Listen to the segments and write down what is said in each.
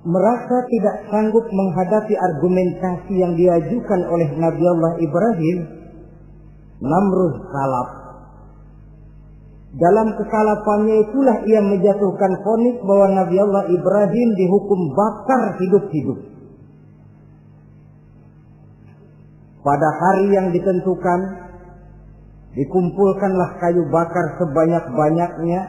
merasa tidak sanggup menghadapi argumentasi yang diajukan oleh Nabi Allah Ibrahim, Namrud salaf. Dalam kesalafannya itulah ia menjatuhkan vonis bahwa Nabi Allah Ibrahim dihukum bakar hidup-hidup. Pada hari yang ditentukan, dikumpulkanlah kayu bakar sebanyak-banyaknya,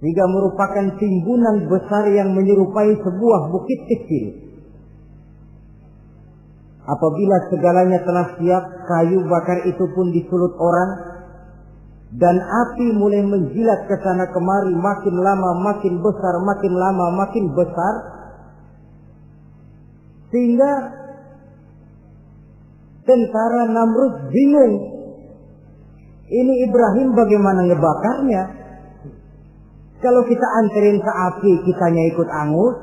sehingga merupakan timbunan besar yang menyerupai sebuah bukit kecil. Apabila segalanya telah siap, kayu bakar itu pun disulut orang, dan api mulai menjilat ke sana kemari, makin lama makin besar, makin lama makin besar, sehingga tentara Namrud bingung, ini Ibrahim bagaimana ngebakarnya? Kalau kita anterin ke api, kitanya ikut angus,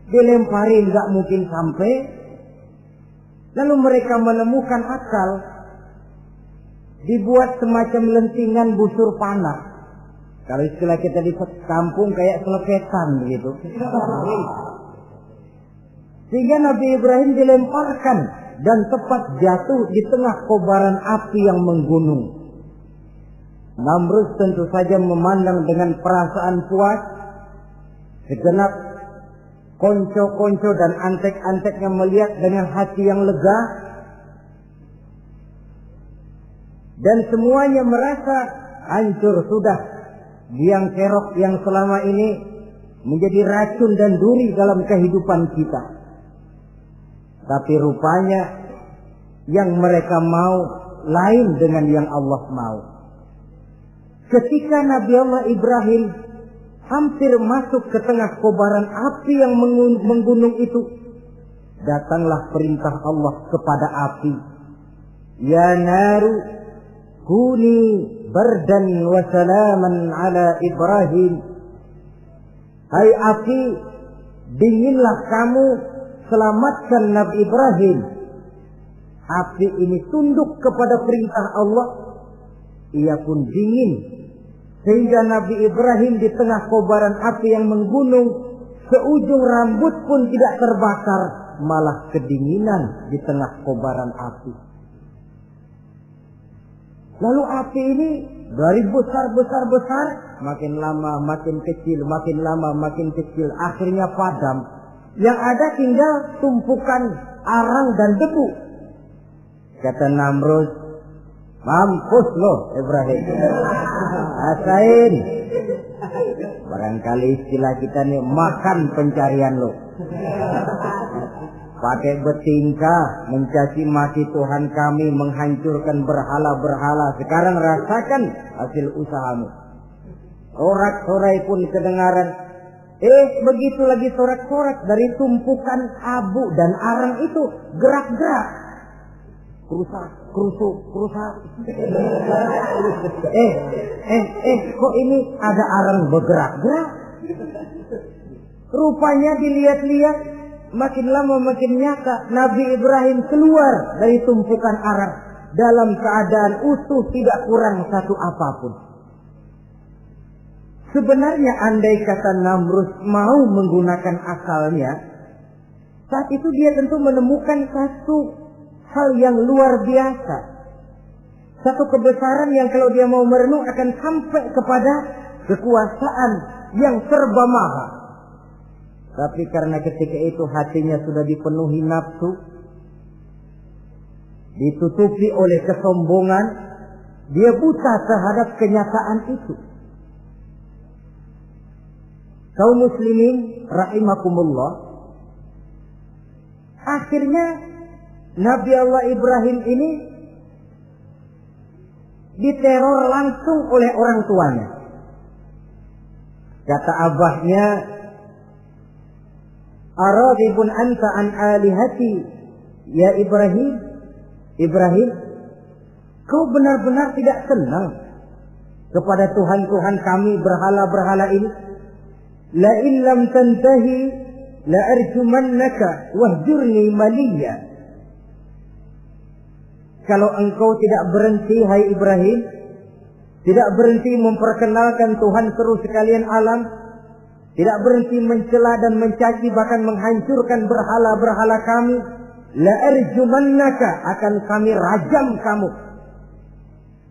dilemparin gak mungkin sampai. Lalu mereka menemukan akal, dibuat semacam lentingan busur panah. Kalau istilah kita di kampung kayak selepetan begitu. Sehingga Nabi Ibrahim dilemparkan dan tepat jatuh di tengah kobaran api yang menggunung. Namrud tentu saja memandang dengan perasaan puas. Segenap konco-konco dan antek-anteknya melihat dengan hati yang lega. Dan semuanya merasa hancur sudah biang kerok yang selama ini menjadi racun dan duri dalam kehidupan kita. Tapi rupanya yang mereka mau lain dengan yang Allah mau. Ketika Nabi Allah Ibrahim hampir masuk ke tengah kobaran api yang menggunung itu, datanglah perintah Allah kepada api. Ya naru kuni bardan wa salaman ala Ibrahim. Hai api, dinginlah kamu, selamatkan Nabi Ibrahim. Api ini tunduk kepada perintah Allah, ia pun dingin. Sehingga Nabi Ibrahim di tengah kobaran api yang menggunung, seujung rambut pun tidak terbakar, malah kedinginan di tengah kobaran api. Lalu api ini dari besar, makin lama makin kecil, makin lama makin kecil, akhirnya padam. Yang ada tinggal tumpukan arang dan debu. Kata Namrud, mampus lo Ibrahim, rasain. Barangkali istilah kita nih, makan pencarian lo. Pakai bertingkah mencaci maki Tuhan kami, menghancurkan berhala-berhala. Sekarang rasakan hasil usahamu. Sorak-sorai pun kedengaran. Begitu lagi sorak-sorak dari tumpukan abu dan arang itu gerak-gerak. Kerusak. Kok ini ada arang bergerak-gerak? Rupanya dilihat-lihat, makin lama makin nyata, Nabi Ibrahim keluar dari tumpukan arang dalam keadaan utuh, tidak kurang satu apapun. Sebenarnya andai kata Namrud mau menggunakan akalnya, saat itu dia tentu menemukan satu hal yang luar biasa. Satu kebesaran yang kalau dia mau merenung akan sampai kepada kekuasaan yang serba maha. Tapi karena ketika itu hatinya sudah dipenuhi nafsu, ditutupi oleh kesombongan, dia buta terhadap kenyataan itu. Kaum muslimin rahimakumullah, akhirnya Nabi Allah Ibrahim ini diteror langsung oleh orang tuanya. Kata abahnya, aradibun anta an alihati ya Ibrahim. Ibrahim, kau benar-benar tidak senang kepada Tuhan-Tuhan kami, berhala-berhala ini? La in lam tantahi la arjumannaka wahjurni maliya. Kalau engkau tidak berhenti, hai Ibrahim, tidak berhenti memperkenalkan Tuhan seru sekalian alam, tidak berhenti mencela dan mencaci, bahkan menghancurkan berhala-berhala kami. La arjumannaka, akan kami rajam kamu.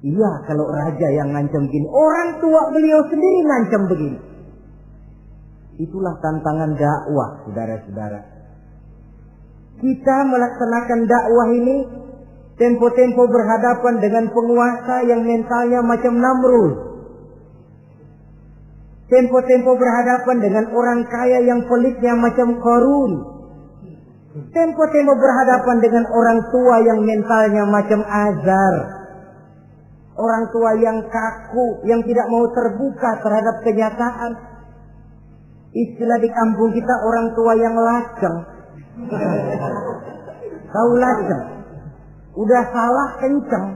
Iya, kalau raja yang ngancam begini, orang tua beliau sendiri ngancam begini. Itulah tantangan dakwah, saudara-saudara. Kita melaksanakan dakwah ini tempo-tempo berhadapan dengan penguasa yang mentalnya macam Namrud. Tempo-tempo berhadapan dengan orang kaya yang pelitnya macam Qarun. Tempo-tempo berhadapan dengan orang tua yang mentalnya macam Azar. Orang tua yang kaku, yang tidak mau terbuka terhadap kenyataan. Istilah di kampung kita, orang tua yang laceng. Tahu laceng? Udah salah kenceng.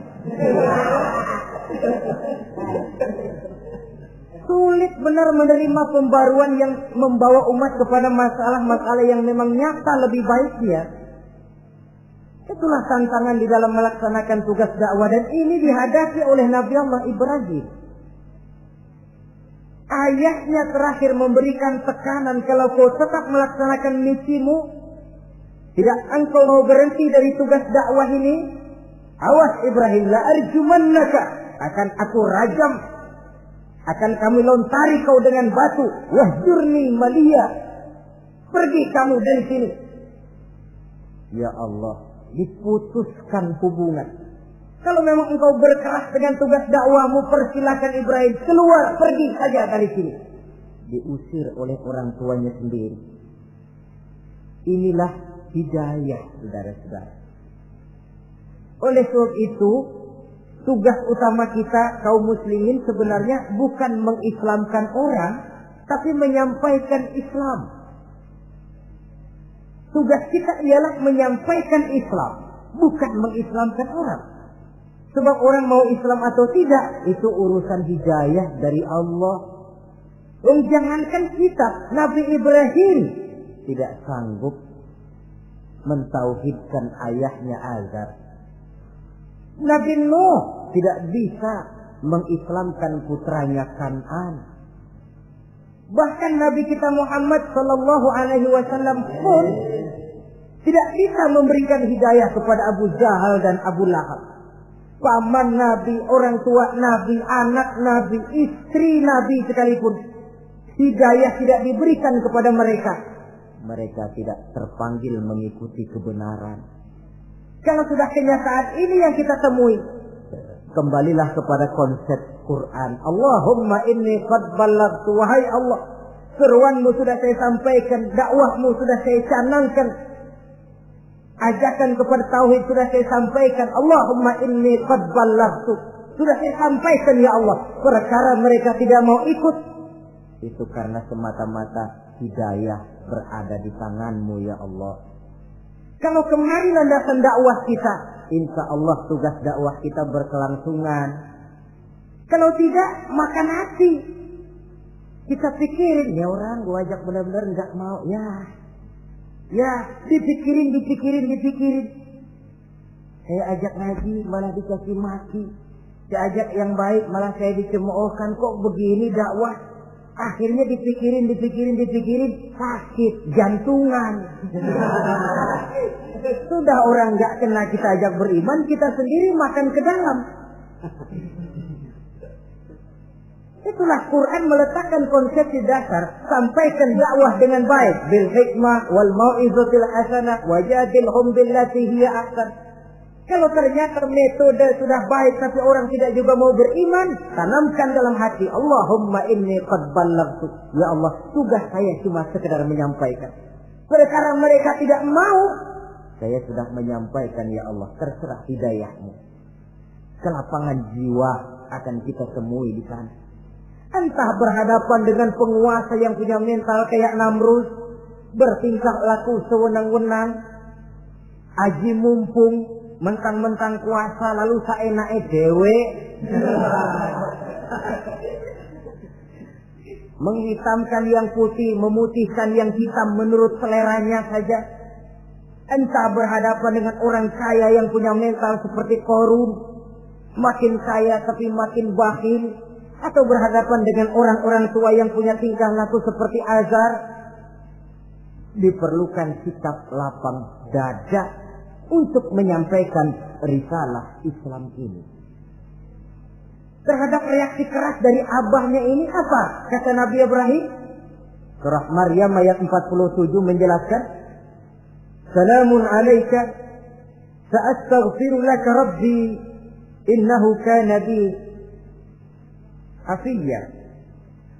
Sulit benar menerima pembaruan yang membawa umat kepada masalah-masalah yang memang nyata lebih baiknya. Itulah tantangan di dalam melaksanakan tugas dakwah, dan ini dihadapi oleh Nabi Allah Ibrahim. Ayahnya terakhir memberikan tekanan, kalau kau tetap melaksanakan misimu, tidak engkau mau berhenti dari tugas dakwah ini, awas Ibrahim, la arjumannaka, akan aku rajam, akan kami lontari kau dengan batu, wahjurni maliya, pergi kamu dari sini. Ya Allah, diputuskan hubungan. Kalau memang engkau berkeras dengan tugas dakwahmu, persilakan Ibrahim, keluar, pergi saja dari sini. Diusir oleh orang tuanya sendiri. Inilah hidayah, saudara-saudara. Oleh sebab itu, tugas utama kita kaum muslimin sebenarnya bukan mengislamkan orang, tapi menyampaikan Islam. Tugas kita ialah menyampaikan Islam, bukan mengislamkan orang. Sebab orang mau Islam atau tidak, itu urusan hidayah dari Allah. Jangankan kita, Nabi Ibrahim tidak sanggup mentauhidkan ayahnya Azar. Nabi Nuh tidak bisa mengislamkan putranya Kan'an. Bahkan Nabi kita Muhammad sallallahu alaihi wasallam pun tidak bisa memberikan hidayah kepada Abu Jahal dan Abu Lahab. Paman Nabi, orang tua Nabi, anak Nabi, istri Nabi sekalipun, hidayah tidak diberikan kepada mereka. Mereka tidak terpanggil mengikuti kebenaran. Kalau sudah kenyataan ini yang kita temui, kembalilah kepada konsep Quran. Allahumma inni qad ballaghtu, wahai Allah, seruanmu sudah saya sampaikan, dakwahmu sudah saya canangkan, ajakan kepada tauhid sudah saya sampaikan. Allahumma inni qad ballaghtu, sudah saya sampaikan ya Allah. Perkara mereka tidak mau ikut, itu karena semata-mata hidayah berada di tanganmu ya Allah. Kalau kemarin landasan dakwah kita, insya Allah tugas dakwah kita berkelangsungan. Kalau tidak, makan hati. Kita pikirin, ya orang gua ajak benar-benar nggak mau, ya dipikirin. Saya ajak ngaji malah dikasih maki. Saya ajak yang baik malah saya dicemoohkan. Kok begini dakwah? Akhirnya dipikirin, sakit jantungan. Sudah orang nggak kena kita ajak beriman, kita sendiri makan ke dalam. Itulah Quran meletakkan konsep di dasar, sampaikan dakwah dengan baik, bil hikmah wal mau'izatil hasanah wajadilhum billati hiya ahsan. Kalau ternyata metode sudah baik tapi orang tidak juga mau beriman, tanamkan dalam hati, Allahumma inni qad ballaghtu. Ya Allah, tugas saya cuma sekedar menyampaikan. Perkara mereka tidak mau, saya sudah menyampaikan ya Allah, terserah hidayahmu. Kelapangan jiwa akan kita temui di sana. Entah berhadapan dengan penguasa yang punya mental kayak Namrud, bertingkah laku sewenang-wenang, aji mumpung, mentang-mentang kuasa lalu saenake dhewe, menghitamkan yang putih, memutihkan yang hitam menurut seleranya saja. Entah berhadapan dengan orang kaya yang punya mental seperti Qarun, makin kaya tapi makin bakhil, atau berhadapan dengan orang-orang tua yang punya tingkah laku seperti Azar, diperlukan sikap lapang dada untuk menyampaikan risalah Islam ini. Terhadap reaksi keras dari abahnya ini apa? Kata Nabi Ibrahim. Surah Maryam ayat 47 menjelaskan, Salamun alaika, sa'astaghfiru laka rabbi, innahu kana bi hafiyya,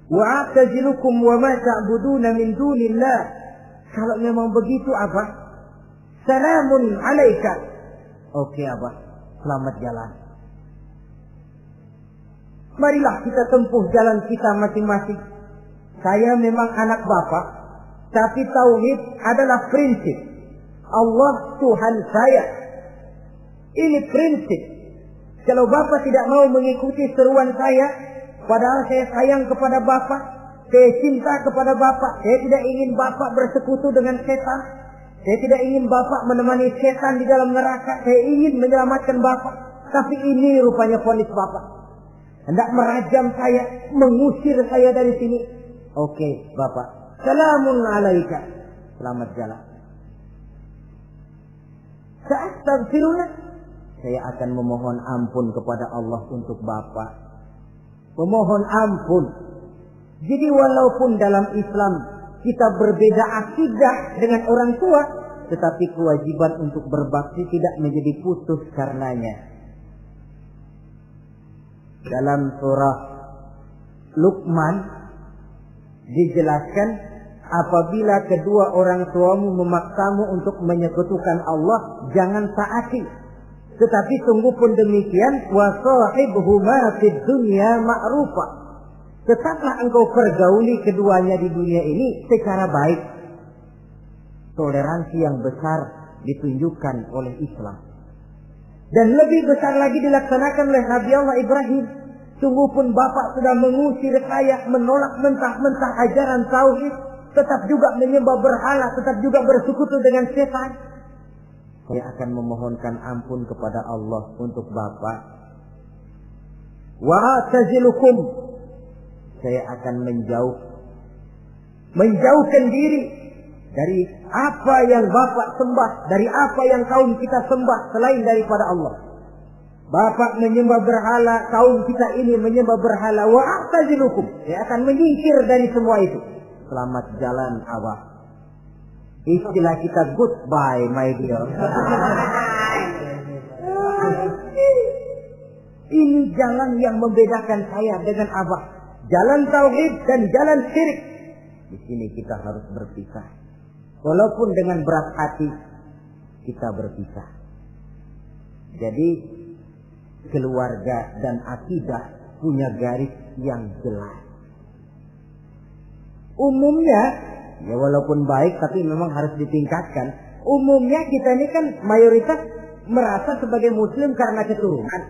wa a'tazilukum wa ma ta'buduna min dunillah. Kalau memang begitu Abah, Salamun alaika. Oke Abah, selamat jalan. Marilah kita tempuh jalan kita masing-masing. Saya memang anak Bapak, tapi tauhid adalah prinsip. Allah Tuhan saya. Ini prinsip. Kalau Bapak tidak mau mengikuti seruan saya, padahal saya sayang kepada Bapak, saya cinta kepada Bapak, saya tidak ingin Bapak bersekutu dengan setan, saya tidak ingin Bapak menemani setan di dalam neraka, saya ingin menyelamatkan Bapak. Tapi ini rupanya vonis Bapak. Hendak merajam saya, mengusir saya dari sini. Oke, Bapak. Salamun alaika. Selamat jalan. Sa'astaghfirullah. Saya akan memohon ampun kepada Allah untuk Bapak. Memohon ampun. Jadi walaupun dalam Islam kita berbeda akidah dengan orang tua, tetapi kewajiban untuk berbakti tidak menjadi putus karenanya. Dalam surah Luqman dijelaskan, apabila kedua orang tuamu memaksamu untuk menyekutukan Allah, jangan taati. Tetapi sungguh pun demikian, wa sahibhuma fid dunya ma'rufa. Tetaplah engkau pergauli keduanya di dunia ini secara baik. Toleransi yang besar ditunjukkan oleh Islam. Dan lebih besar lagi dilaksanakan oleh Nabi Allah Ibrahim. Sungguh pun Bapak sudah mengusir saya, menolak mentah-mentah ajaran tauhid, tetap juga menyembah berhala, tetap juga bersekutu dengan setan. Saya akan memohonkan ampun kepada Allah untuk Bapak. Wa atazilukum. Saya akan menjauhkan diri dari apa yang Bapak sembah, dari apa yang kaum kita sembah selain daripada Allah. Bapak menyembah berhala, kaum kita ini menyembah berhala. Wa a'tazilukum. Saya akan menyingkir dari semua itu. Selamat jalan Abah. Istilah kita goodbye my dear. Ini jalan yang membedakan saya dengan Abah. Jalan tauhid dan jalan syirik. Di sini kita harus berpisah. Walaupun dengan berat hati kita berpisah. Jadi keluarga dan akidah punya garis yang jelas. Umumnya, ya walaupun baik tapi memang harus ditingkatkan. Umumnya kita ini kan mayoritas merasa sebagai muslim karena keturunan.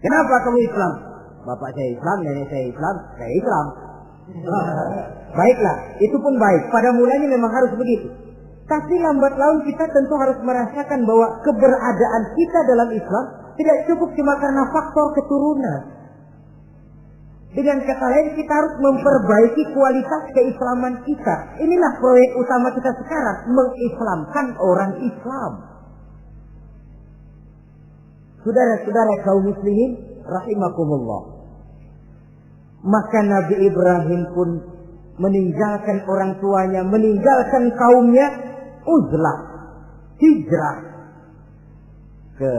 Kenapa kamu Islam? Bapak saya Islam, nenek saya Islam, saya Islam. Baiklah, itu pun baik. Pada mulanya memang harus begitu. Tapi lambat laun kita tentu harus merasakan bahwa keberadaan kita dalam Islam tidak cukup cuma karena faktor keturunan. Dengan kata lain, kita harus memperbaiki kualitas keislaman kita. Inilah proyek utama kita sekarang, mengislamkan orang Islam. Saudara-saudara kaum muslimin rahimakumullah. Maka Nabi Ibrahim pun meninggalkan orang tuanya, meninggalkan kaumnya, uzlah, hijrah ke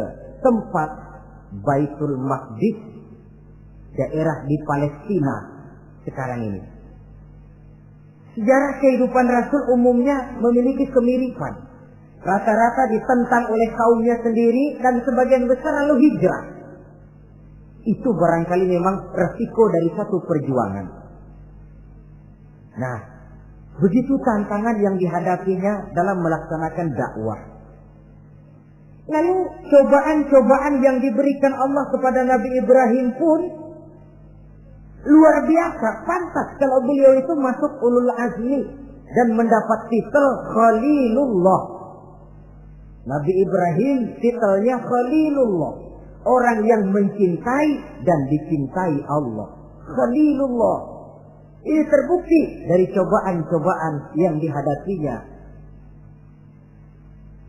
tempat Baitul Maqdis, daerah di Palestina sekarang ini. Sejarah kehidupan Rasul umumnya memiliki kemiripan. Rata-rata ditentang oleh kaumnya sendiri dan sebagian besar lalu hijrah. Itu barangkali memang resiko dari satu perjuangan. Nah, begitu tantangan yang dihadapinya dalam melaksanakan dakwah. Lalu cobaan-cobaan yang diberikan Allah kepada Nabi Ibrahim pun luar biasa. Pantas kalau beliau itu masuk ulul azmi dan mendapat titel Khalilullah. Nabi Ibrahim titelnya Khalilullah. orang yang mencintai dan dicintai Allah. Khalilullah. Ini terbukti dari cobaan-cobaan yang dihadapinya.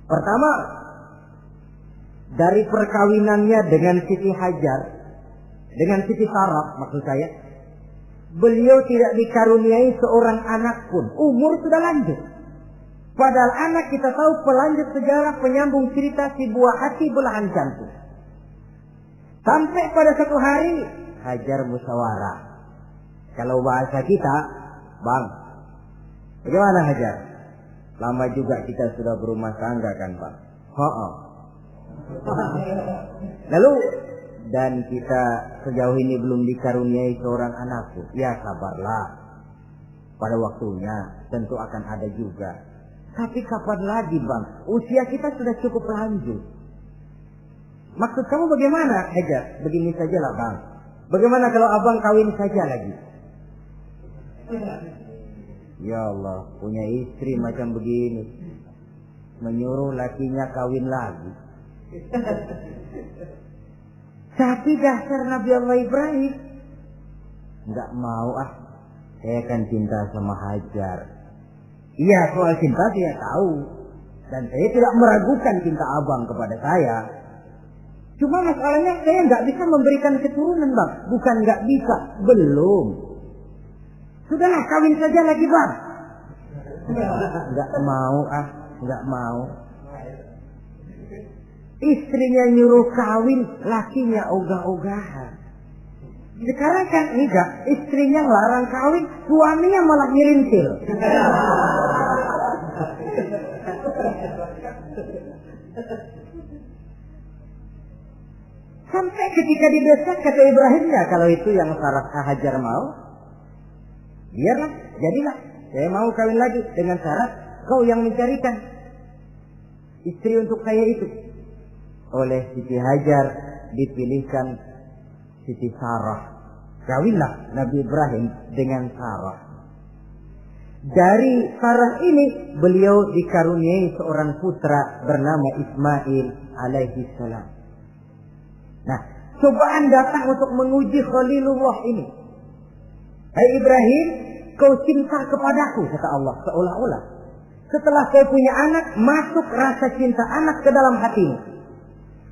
Pertama, dari perkawinannya dengan Siti Hajar, dengan Siti Sarah maksud saya, beliau tidak dikaruniai seorang anak pun. Umur sudah lanjut. Padahal anak kita tahu pelanjut sejarah, penyambung cerita, si buah hati belahan jantung. Sampai pada satu hari Hajar musyawarah. Kalau bahasa kita, Bang, bagaimana Hajar? Lama juga kita sudah berumah tangga kan, Bang? Lalu, dan kita sejauh ini belum dikaruniai seorang anakku. Ya sabarlah. Pada waktunya tentu akan ada juga. Tapi kapan lagi, Bang? Usia kita sudah cukup lanjut. Maksud kamu bagaimana, Hajar? Begini sajalah, Bang. Bagaimana kalau abang kawin saja lagi? Ya Allah, punya istri macam begini. Menyuruh lakinya kawin lagi. Tapi dasar Nabi Allah Ibrahim. Enggak mau saya kan cinta sama Hajar. Iya, soal cinta saya tahu. Dan saya tidak meragukan cinta abang kepada saya. Cuma masalahnya saya nggak bisa memberikan keturunan, Bang. Bukan nggak bisa, belum. Sudahlah, kawin saja lagi, Bang. Nggak mau, nggak mau. Istrinya nyuruh kawin, lakinya ogah-ogahan. Sekarang kan enggak, istrinya larang kawin, suaminya malah nyelintil. Sampai ketika didesak kata Ibrahimnya, kalau itu yang Sarah Hajar mau, biarlah, jadilah. Saya mau kawin lagi dengan syarat kau yang mencarikan istri untuk saya itu. Oleh Siti Hajar dipilihkan Siti Sarah. Kawinlah Nabi Ibrahim dengan Sarah. Dari Sarah ini beliau dikaruniai seorang putra bernama Ismail alaihi salam. Nah, cobaan datang untuk menguji Khalilullah ini. Hai Ibrahim, kau cinta kepadaku, kata Allah seolah-olah. Setelah kau punya anak, masuk rasa cinta anak ke dalam hatimu.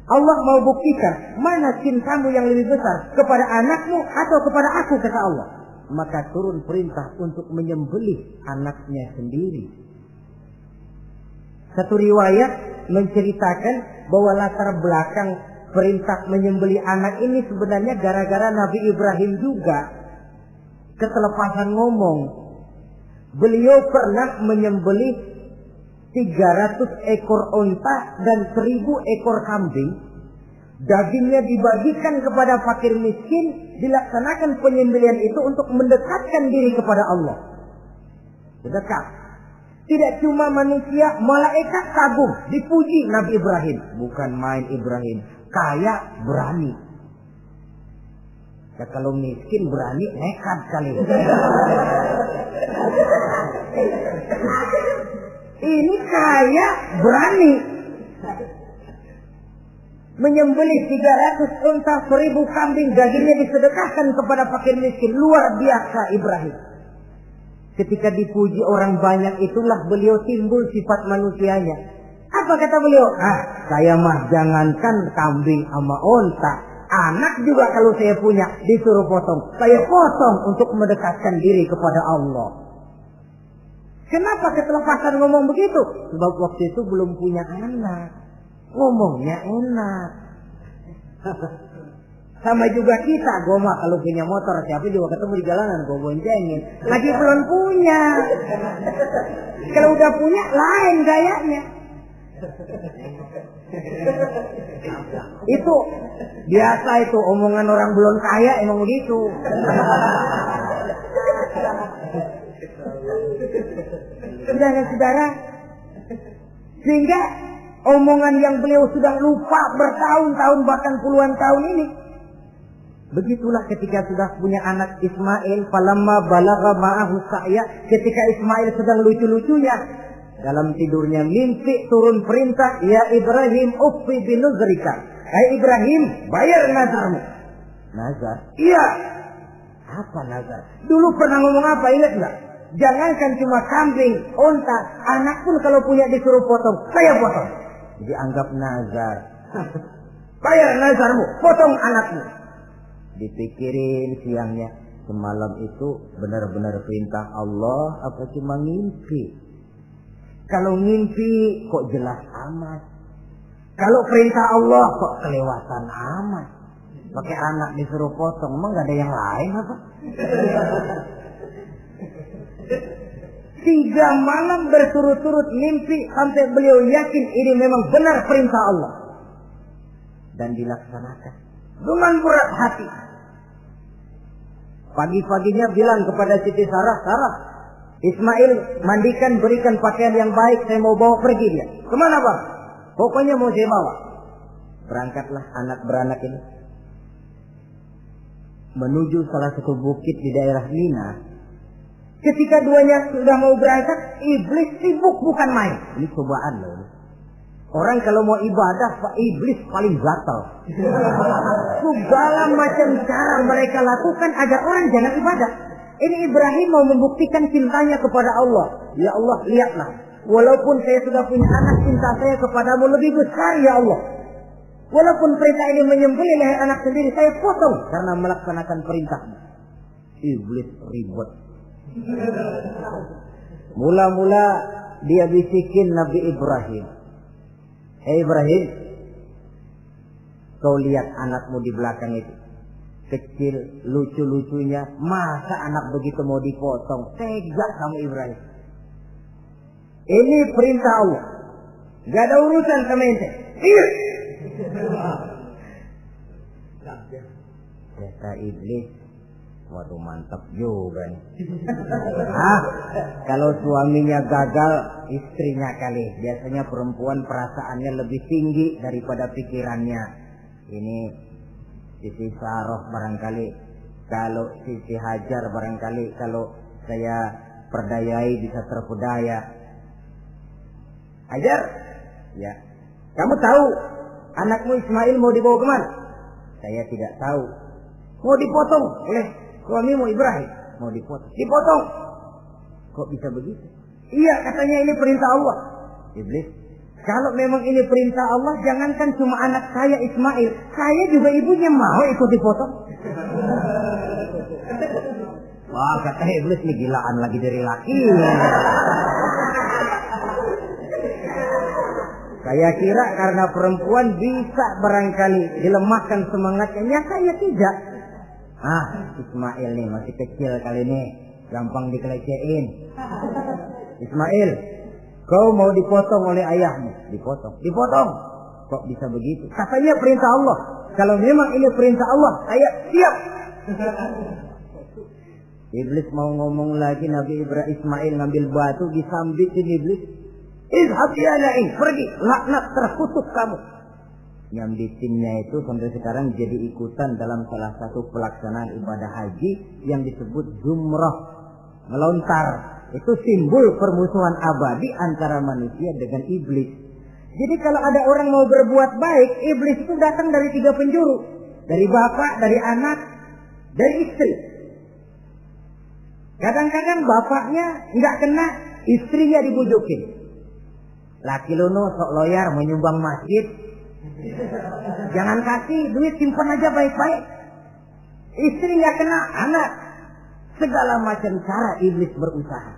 Allah mau buktikan mana cintamu yang lebih besar, kepada anakmu atau kepada aku, kata Allah. Maka turun perintah untuk menyembelih anaknya sendiri. Satu riwayat menceritakan bahwa latar belakang perintah menyembelih anak ini sebenarnya gara-gara Nabi Ibrahim juga ketelepasan ngomong. Beliau pernah menyembelih 300 ekor onta dan 1000 ekor kambing. Dagingnya dibagikan kepada fakir miskin, dilaksanakan penyembelihan itu untuk mendekatkan diri kepada Allah. Dekat. Tidak cuma manusia, malaikat kagum, dipuji Nabi Ibrahim. Bukan main Ibrahim, kaya berani. Ya, kalau miskin berani, nekat kali. Ini kaya berani. Menyembelih 300 unta, 1000 kambing, dagingnya disedekahkan kepada fakir miskin. Luar biasa Ibrahim. Ketika dipuji orang banyak itulah beliau timbul sifat manusianya. Apa kata beliau? Saya mah jangankan kambing sama unta, anak juga kalau saya punya disuruh potong, saya potong untuk mendekatkan diri kepada Allah. Kenapa ketelepasan ngomong begitu? Sebab waktu itu belum punya anak. Ngomongnya enak. Sama juga kita, gue mah kalau punya motor siapa juga ketemu di jalanan gue boncengin. Lagi belum punya. Kalau udah punya lain gayanya. Itu biasa, itu omongan orang belum kaya emang begitu. Saudara-saudara, sehingga omongan yang beliau sudah lupa bertahun-tahun bahkan puluhan tahun ini. Begitulah ketika sudah punya anak Ismail, falamma balagha ma'ahu sa'ya, ketika Ismail sedang lucu-lucunya dalam tidurnya mimpi turun perintah, ya Ibrahim uffi binuzrika. Hai Ibrahim, bayar nazarmu. Nazar? Iya. Apa nazar? Dulu pernah ngomong apa, ingat nggak? Jangankan cuma kambing, onta, anak pun kalau punya disuruh potong, saya potong. Jadi anggap nazar. Bayar nazarmu, potong anakmu. Dipikirin siangnya, semalam itu benar-benar perintah Allah apa cuma ngimpi? Kalau ngimpi kok jelas amat. Kalau perintah Allah kok kelewatan amat. Pakai anak disuruh potong, emang gak ada yang lain apa? 3 malam berturut-turut mimpi sampai beliau yakin ini memang benar perintah Allah. Dan dilaksanakan dengan berat hati. Pagi-paginya bilang kepada Siti Sarah, Sarah, Ismail mandikan, berikan pakaian yang baik, saya mau bawa pergi dia. Kemana bang? Pokoknya mau saya bawa. Berangkatlah anak beranak ini menuju salah satu bukit di daerah Mina. Ketika duanya sudah mau berangkat, iblis sibuk bukan main. Ini cobaan loh. Orang kalau mau ibadah, iblis paling gatal. Segala macam cara mereka lakukan agar orang jangan ibadah. Ini Ibrahim mau membuktikan cintanya kepada Allah. Ya Allah, lihatlah. Walaupun saya sudah punya anak, cinta saya kepadamu lebih besar ya Allah. Walaupun perintah ini menyembelih leher anak sendiri, saya potong karena melaksanakan perintahmu. Iblis ribut. Mula-mula dia bisikin Nabi Ibrahim. Hei Ibrahim, kau lihat anakmu di belakang itu. Kecil, lucu-lucunya. Masa anak begitu mau dipotong? Tega kamu Ibrahim. Ini perintah Allah. Gak ada urusan sama ente. Iya. Kata iblis, waduh mantap juga nih. Kalau suaminya gagal, istrinya kali. Biasanya perempuan perasaannya lebih tinggi daripada pikirannya. Ini Siti Saroh barangkali, kalau Siti Hajar barangkali, kalau saya perdayai bisa terpedaya. Hajar, ya. Kamu tahu anakmu Ismail mau dibawa kemana? Saya tidak tahu. Mau dipotong oleh suamimu Ibrahim. Mau dipotong. Dipotong. Kok bisa begitu? Iya, katanya ini perintah Allah. Iblis, kalau memang ini perintah Allah, jangankan cuma anak saya Ismail, saya juga ibunya mau ikut dipotong. Wah, kata iblis nih gilaan lagi dari laki. Saya kira karena perempuan bisa barangkali dilemahkan semangatnya. Nyata ya tidak. Ismail nih masih kecil kali ini, gampang dikelecehin. Ismail, kau mau dipotong oleh ayahmu? Dipotong. Dipotong. Kok bisa begitu? Katanya perintah Allah. Kalau memang ini perintah Allah, saya siap. Iblis mau ngomong lagi, Nabi Ibrahim Ismail ngambil batu disambitin iblis. Izhab ya la'in, pergi, laknat, terkutuk kamu. Nyambitinnya itu sampai sekarang jadi ikutan dalam salah satu pelaksanaan ibadah haji yang disebut jumrah, melontar. Itu simbol permusuhan abadi antara manusia dengan iblis. Jadi kalau ada orang mau berbuat baik, iblis itu datang dari 3 penjuru. Dari bapak, dari anak, dari istri. Kadang-kadang bapaknya nggak kena, istrinya dibujukin. Laki lono sok loyar menyumbang masjid. Jangan kasih duit, simpan aja baik-baik. Istri nggak kena, anak. Segala macam cara iblis berusaha.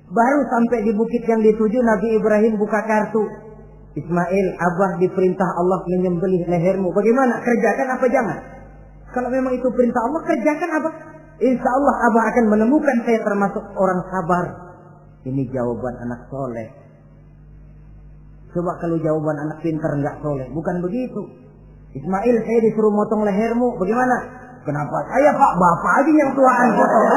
Baru sampai di bukit yang dituju, Nabi Ibrahim buka kartu. Ismail, abah diperintah Allah menyembelih lehermu. Bagaimana? Kerjakan apa jangan? Kalau memang itu perintah Allah, kerjakan apa? Insya Allah abah akan menemukan saya termasuk orang sabar. Ini jawaban anak soleh. Coba kalau jawaban anak pintar nggak soleh, bukan begitu. Ismail, saya disuruh motong lehermu, bagaimana? Kenapa saya pak, bapak aja yang tuaan potong.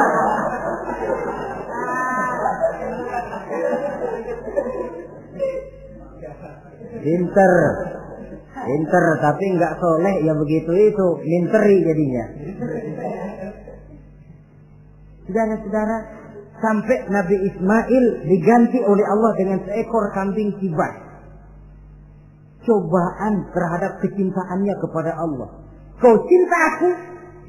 Pinter, tapi nggak soleh ya begitu itu, minteri jadinya. Saudara-saudara, sampai Nabi Ismail diganti oleh Allah dengan seekor kambing kibas. cobaan terhadap kecintaannya kepada Allah. Kau cinta aku,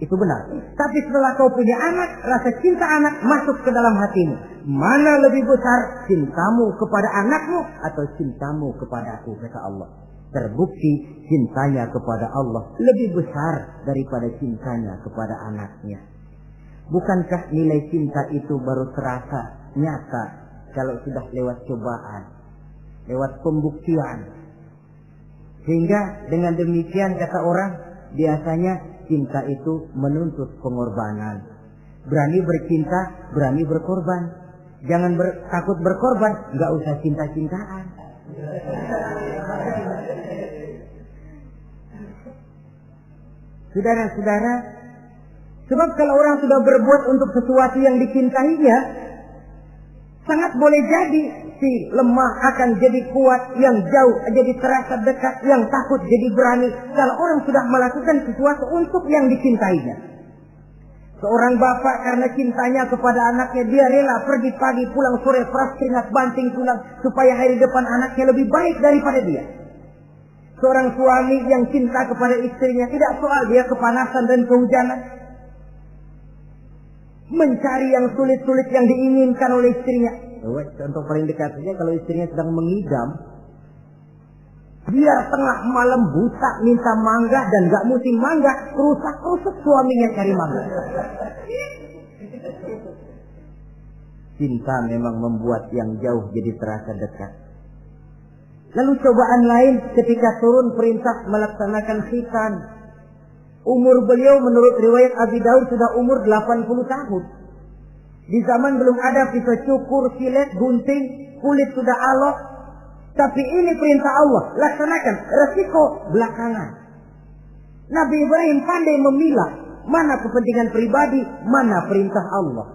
itu benar. Tapi setelah kau punya anak, rasa cinta anak masuk ke dalam hatimu. Mana lebih besar, cintamu kepada anakmu atau cintamu kepada aku, kata Allah. Terbukti cintanya kepada Allah lebih besar daripada cintanya kepada anaknya. Bukankah nilai cinta itu baru terasa nyata kalau sudah lewat cobaan, lewat pembuktian. Sehingga dengan demikian kata orang, biasanya cinta itu menuntut pengorbanan. Berani bercinta, berani berkorban. Jangan takut berkorban, nggak usah cinta-cintaan. Saudara-saudara, sebab kalau orang sudah berbuat untuk sesuatu yang dicintainya, sangat boleh jadi si lemah akan jadi kuat, yang jauh jadi terasa dekat, yang takut jadi berani. Kalau orang sudah melakukan sesuatu untuk yang dicintainya. Seorang bapak karena cintanya kepada anaknya, dia rela pergi pagi pulang sore, peras keringat banting tulang supaya hari depan anaknya lebih baik daripada dia. Seorang suami yang cinta kepada istrinya, tidak soal dia kepanasan dan kehujanan, mencari yang sulit-sulit yang diinginkan oleh istrinya. Contoh paling dekat saja, kalau istrinya sedang mengidam, dia tengah malam buta minta mangga dan gak musim mangga, rusak-rusak suaminya cari mangga. Cinta memang membuat yang jauh jadi terasa dekat. Lalu cobaan lain ketika turun perintah melaksanakan khitan. Umur beliau menurut riwayat Abi Daud sudah umur 80 tahun. Di zaman belum ada pisau cukur, silet, gunting, kulit sudah alok. Tapi ini perintah Allah, laksanakan, resiko belakangan. Nabi Ibrahim pandai memilah mana kepentingan pribadi, mana perintah Allah.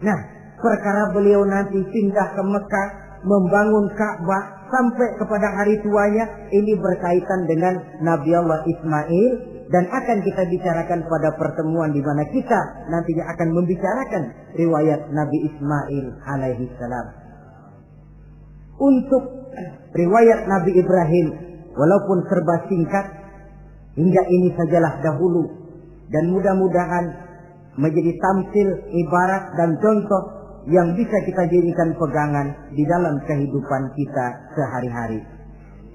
Nah, perkara beliau nanti pindah ke Mekah, membangun Ka'bah sampai kepada hari tuanya, ini berkaitan dengan Nabi Allah Ismail, dan akan kita bicarakan pada pertemuan di mana kita nantinya akan membicarakan riwayat Nabi Ismail alaihi salam. Untuk riwayat Nabi Ibrahim, walaupun serba singkat, hingga ini sajalah dahulu, dan mudah-mudahan menjadi tamsil, ibarat dan contoh yang bisa kita jadikan pegangan di dalam kehidupan kita sehari-hari.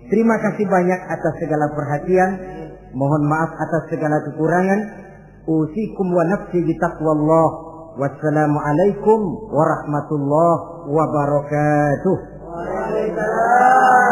Terima kasih banyak atas segala perhatian. Mohon maaf atas segala kekurangan. Usikum wa nafsi bitaqwallah. Wassalamualaikum warahmatullahi wabarakatuh. Waalaikumsalam.